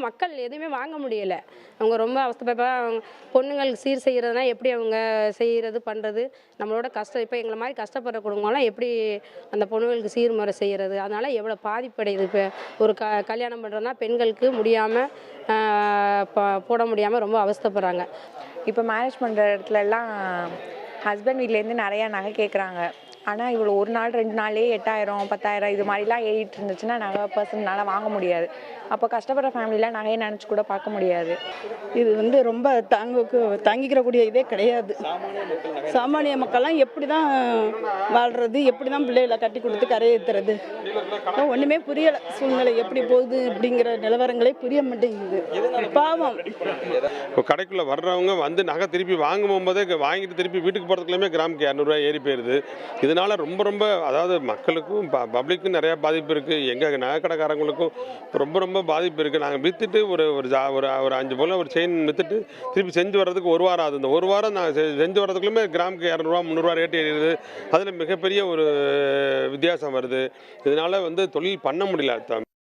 மக்கள் எதுவுமே வாங்க முடியலை. அவங்க ரொம்ப அவஸ்தைப்பட்டு பொண்ணுங்களுக்கு சீர் செய்கிறதுனா எப்படி அவங்க செய்கிறது பண்ணுறது, நம்மளோட கஷ்டம். இப்போ எங்களை மாதிரி கஷ்டப்படுற குடும்பம்லாம் எப்படி அந்த பொண்ணுங்களுக்கு சீர்முறை செய்கிறது, அதனால் எவ்வளோ பாதிப்படையுது. இப்போ ஒரு கல்யாணம் பண்ணுறதுனா பெண்களுக்கு முடியாமல் போட முடியாமல் ரொம்ப அவஸ்தைப்படுறாங்க. இப்போ மேரேஜ் பண்ணுற இடத்துலலாம் ஹஸ்பண்ட் வீட்லேருந்து நிறையா நகை கேட்குறாங்க. ஆனால் இவ்வளோ ஒரு நாள் 2 நாள்லேயே 8000 10,000 இது மாதிரிலாம் ஏறிட்டு இருந்துச்சுன்னா நகை பர்சன்னால் வாங்க முடியாது. அப்போ கஷ்டப்படுற ஃபேமிலியில் நகையை நினச்சி கூட பார்க்க முடியாது. இது ரொம்ப தாங்கிக்கிறக்கூடிய இதே கிடையாது. சாமானிய மக்கள்லாம் எப்படி தான் வாழ்கிறது, எப்படி தான் பிள்ளைகளை கட்டி கொடுத்து கரையேற்றுறது, ஒன்றுமே புரியலை. சூழ்நிலை எப்படி போகுது அப்படிங்கிற நிலவரங்களே புரிய மாட்டேங்குது. பாவம். இப்போ கடைக்குள்ளே வர்றவங்க வந்து நகை திருப்பி வாங்கும் போதே வாங்கிட்டு திருப்பி வீட்டுக்கு போகிறதுக்குள்ளே கிராமுக்கு 200 ஏறி போயிடுது. இதனால் ரொம்ப அதாவது மக்களுக்கும் பப்ளிக்கும் நிறையா பாதிப்பு இருக்குது. எங்கள் நகை கடைக்காரங்களுக்கும் ரொம்ப பாதிப்பு இருக்குது. நாங்கள் விற்றுட்டு ஒரு 5 போல் ஒரு செயின் விற்றுட்டு திருப்பி செஞ்சு வர்றதுக்கு 1 வாரம் ஆகுது. இந்த 1 வாரம் நாங்கள் செஞ்சு வர்றதுக்குள்ளே கிராமுக்கு 200 300 ரேட்டு ஏறிடுது. அதில் மிகப்பெரிய ஒரு வித்தியாசம் வருது. இதனால் தொழில் பண்ண முடியல.